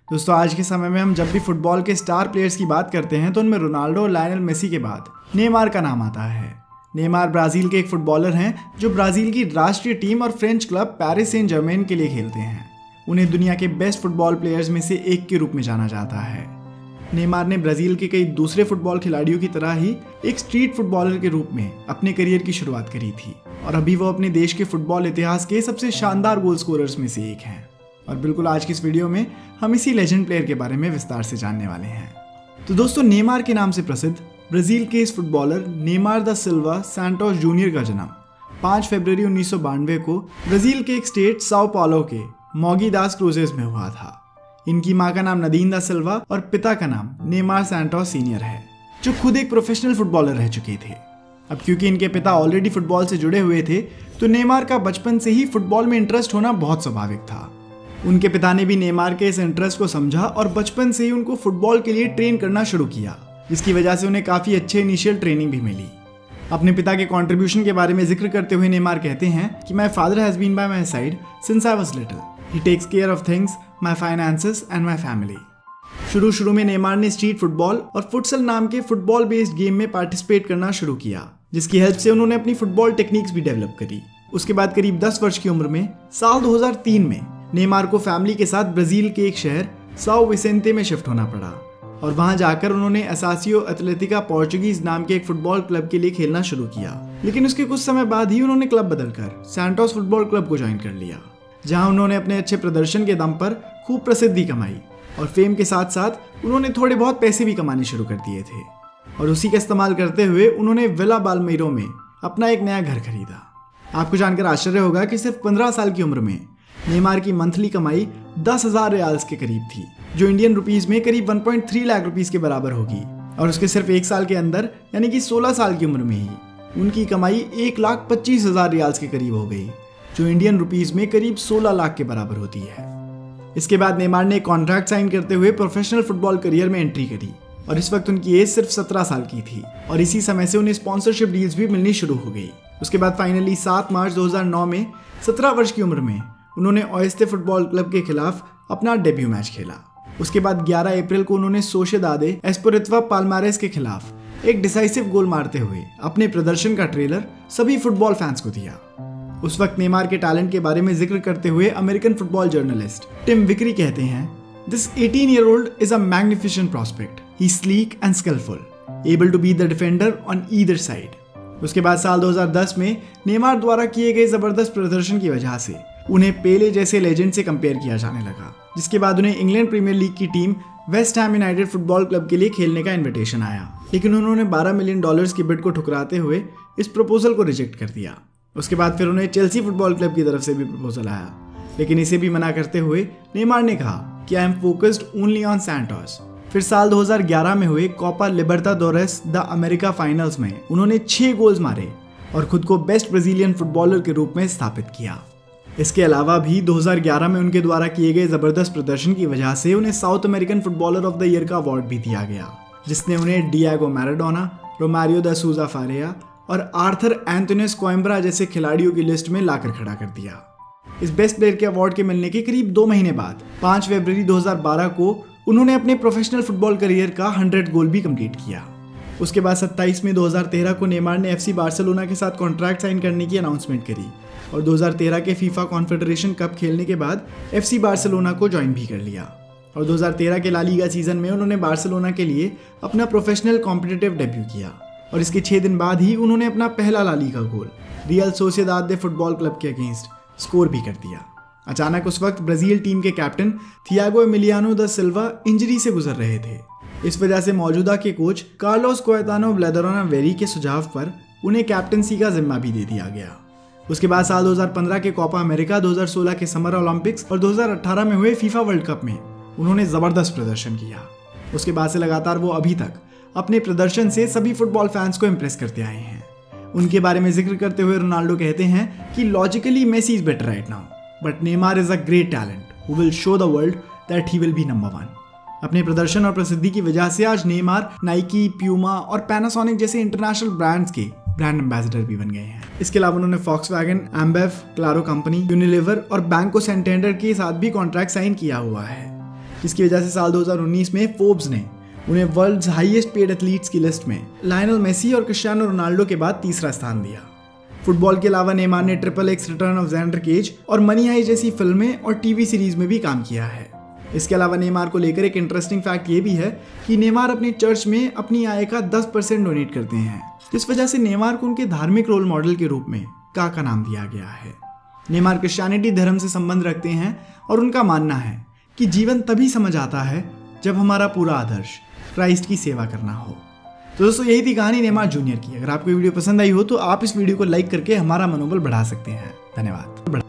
दोस्तों आज के समय में हम जब भी फुटबॉल के स्टार प्लेयर्स की बात करते हैं तो उनमें रोनाल्डो और लायनल मेसी के बाद नेमार का नाम आता है। नेमार ब्राज़ील के एक फुटबॉलर हैं जो ब्राज़ील की राष्ट्रीय टीम और French club Paris Saint Germain के लिए खेलते हैं। उन्हें दुनिया के बेस्ट फुटबॉल प्लेयर्स में से एक के रूप में जाना जाता है। नेमार ने ब्राज़ील के कई दूसरे फुटबॉल खिलाड़ियों की तरह ही एक स्ट्रीट फुटबॉलर के रूप में अपने करियर की शुरुआत करी थी और अभी वो अपने देश के फुटबॉल इतिहास के सबसे शानदार गोल स्कोरर्स में से एक हैं। और बिल्कुल आज की इस वीडियो में हम इसी लेजेंड प्लेयर के बारे में विस्तार से जानने वाले हैं। तो दोस्तों नेमार के नाम से प्रसिद्ध ब्राज़ील के इस फुटबॉलर नेमार दा सिल्वा सैंटोस जूनियर का जन्म 5 फरवरी 1992 को ब्राज़ील के एक स्टेट साओ पाउलो के मोगी दास क्रूजेस में हुआ था। इनकी माँ का नाम नदीन दा सिल्वा और पिता का नाम नेमार सैंटोस सीनियर है, जो खुद एक प्रोफेशनल फुटबॉलर रह चुके थे। अब क्योंकि इनके पिता ऑलरेडी फुटबॉल से जुड़े हुए थे तो नेमार का बचपन से ही फुटबॉल में इंटरेस्ट होना बहुत स्वाभाविक था। उनके पिता ने भी नेमार के इस इंटरेस्ट को समझा और बचपन से ही उनको फुटबॉल के लिए ट्रेन करना शुरू किया, जिसकी वजह से उन्हें काफ़ी अच्छे इनिशियल ट्रेनिंग भी मिली। अपने पिता के कंट्रीब्यूशन के बारे में जिक्र करते हुए नेमार कहते हैं कि my father has been by my side since I was little. He takes care of things, my finances and my family. शुरू में नेमार ने स्ट्रीट फुटबॉल और फुटसल नाम के फुटबॉल बेस्ड गेम में पार्टिसिपेट करना शुरू किया, जिसकी हेल्प से उन्होंने अपनी फुटबॉल टेक्निक्स भी डेवलप करी। उसके बाद करीब 10 वर्ष की उम्र में साल 2003 में नेमार को फैमिली के साथ ब्राज़ील के एक शहर साओ विसेंते में शिफ्ट होना पड़ा और वहां जाकर उन्होंने एसासियो एथलेटिका पोर्चुगीज नाम के एक फुटबॉल क्लब के लिए खेलना शुरू किया। लेकिन उसके कुछ समय बाद ही उन्होंने क्लब बदलकर सैंटोस फुटबॉल क्लब को ज्वाइन कर लिया, जहां उन्होंने अपने अच्छे प्रदर्शन के दम पर खूब प्रसिद्धि कमाई और फेम के साथ साथ उन्होंने थोड़े बहुत पैसे भी कमाने शुरू कर दिए थे। और उसी का इस्तेमाल करते हुए उन्होंने विला बाल्मेरो में अपना एक नया घर खरीदा। आपको जानकर आश्चर्य होगा कि सिर्फ 15 साल की उम्र में नेमार की मंथली कमाई 10,000 रियाल्स के करीब थी, जो इंडियन रुपीस में करीब 1.3 लाख रुपीस के बराबर होगी। और उसके सिर्फ एक साल के अंदर यानी कि 16 साल की उम्र में ही उनकी कमाई 1,25,000 रियाल्स के करीब हो गई, जो इंडियन रुपीस में करीब 16 लाख के बराबर होती है। इसके बाद नेमार ने कॉन्ट्रैक्ट साइन करते हुए प्रोफेशनल फुटबॉल करियर में एंट्री करी और इस वक्त उनकी एज सिर्फ 17 साल की थी और इसी समय से उन्हें स्पॉन्सरशिप डील्स भी मिलनी शुरू हो गई। उसके बाद फाइनली 7 मार्च 2009 में 17 वर्ष की उम्र में उन्होंने ओएस्ते फुटबॉल क्लब के खिलाफ अपना डेब्यू मैच खेला। उसके बाद 11 अप्रैल को उन्होंने सोशेदादे एस्पोरित्वा पाल्मारेस के खिलाफ एक डिसाइसिव गोल मारते हुए अपने प्रदर्शन का ट्रेलर सभी फुटबॉल फैंस को दिया। उस वक्त नेमार के टैलेंट के बारे में जिक्र करते हुए अमेरिकन फुटबॉल जर्नलिस्ट टिम विकरी कहते हैं, this 18-year-old is a magnificent prospect. He's sleek and skillful, able to be the defender on either side. उसके बाद साल 2010 में नेमार द्वारा किए गए जबरदस्त प्रदर्शन की वजह से उन्हें पेले जैसे लेजेंड से कंपेयर किया जाने लगा, जिसके बाद उन्हें इंग्लैंड प्रीमियर लीग की team West Ham United football club के लिए खेलने का इन्विटेशन आया, लेकिन उन्होंने $12 मिलियन की बिड को ठुकराते हुए इस प्रपोजल को रिजेक्ट कर दिया। उसके बाद फिर उन्हें चेल्सी फुटबॉल क्लब की तरफ से भी प्रपोजल आया, लेकिन इसे भी मना करते हुए नेमार ने कहा कि I am focused only on Santos. फिर साल 2011 में हुए Copa Libertadores de America finals में उन्होंने 6 गोल्स मारे और खुद को बेस्ट ब्राज़ीलियन फुटबॉलर के रूप में स्थापित किया। इसके अलावा भी 2011 में उनके द्वारा किए गए जबरदस्त प्रदर्शन की वजह से उन्हें south American footballer of the year का अवार्ड भी दिया गया, जिसने उन्हें डिएगो मैराडोना, रोमारियो दा सूजा फारेया और आर्थर एंटोनिस कोइम्ब्रा जैसे खिलाड़ियों की लिस्ट में लाकर खड़ा कर दिया। इस बेस्ट प्लेयर के अवार्ड के मिलने के करीब 2 महीने बाद 5 फरवरी 2012 को उन्होंने अपने प्रोफेशनल फुटबॉल करियर का 100 गोल भी कंप्लीट किया। उसके बाद 27 मई 2013 को नेमार ने एफसी बार्सिलोना के साथ कॉन्ट्रैक्ट साइन करने की अनाउंसमेंट करी और 2013 के फीफा कॉन्फेडरेशन कप खेलने के बाद एफसी बार्सिलोना को ज्वाइन भी कर लिया। और 2013 के ला लीगा सीजन में उन्होंने बार्सिलोना के लिए अपना प्रोफेशनल कॉम्पिटिटिव डेब्यू किया और इसके 6 दिन बाद ही उन्होंने अपना पहला ला लीगा गोल रियल सोसिएदाद दे फुटबॉल क्लब के अगेंस्ट स्कोर भी कर दिया। अचानक उस वक्त ब्राज़ील टीम के कैप्टन थियागो एमिलियानो दा सिल्वा इंजरी से गुजर रहे थे। इस वजह से मौजूदा के कोच कार्लोस कोएतानो ब्लेदरोना वेरी के सुझाव पर उन्हें कैप्टनसी का जिम्मा भी दे दिया गया। उसके बाद साल 2015 के कोपा अमेरिका, 2016 के समर ओलंपिक्स और 2018 में हुए फीफा वर्ल्ड कप में उन्होंने जबरदस्त प्रदर्शन किया। उसके बाद से लगातार वो अभी तक अपने प्रदर्शन से सभी फुटबॉल फैंस को इम्प्रेस करते आए हैं। उनके बारे में जिक्र करते हुए रोनाल्डो कहते हैं कि logically Messi is better right now, but Neymar is a great talent who will show the world that he will be number 1। अपने प्रदर्शन और प्रसिद्धि की वजह से आज नेमार नाइकी, प्यूमा और पैनासोनिक जैसे इंटरनेशनल ब्रांड्स के ब्रांड एम्बेसडर भी बन गए हैं। इसके अलावा उन्होंने Volkswagen, Ambev, Claro company, Unilever और बैंको सैंटेंडर के साथ भी कॉन्ट्रैक्ट साइन किया हुआ है। इसकी वजह से साल 2019 में फोर्ब्स ने उन्हें वर्ल्ड्स हाईएस्ट पेड एथलीट्स की लिस्ट में लायनल मेसी और क्रिस्टियानो रोनाल्डो के बाद तीसरा स्थान दिया। फुटबॉल के अलावा नेमार ने XXX रिटर्न ऑफ ज़ैंडर केज और मनी हाइस्ट जैसी फिल्में और टीवी सीरीज में भी काम किया है। इसके अलावा नेमार को लेकर एक इंटरेस्टिंग फैक्ट ये भी है कि नेमार अपने चर्च में अपनी आय का 10% डोनेट करते हैं। इस वजह से नेमार को उनके धार्मिक रोल मॉडल के रूप में काका नाम दिया गया है। नेमार क्रिश्चियनिटी धर्म से संबंध रखते हैं और उनका मानना है कि जीवन तभी समझ आता है जब हमारा पूरा आदर्श क्राइस्ट की सेवा करना हो। तो दोस्तों यही थी कहानी नेमार जूनियर की। अगर आपको वीडियो पसंद आई हो तो आप इस वीडियो को लाइक करके हमारा मनोबल बढ़ा सकते हैं। धन्यवाद।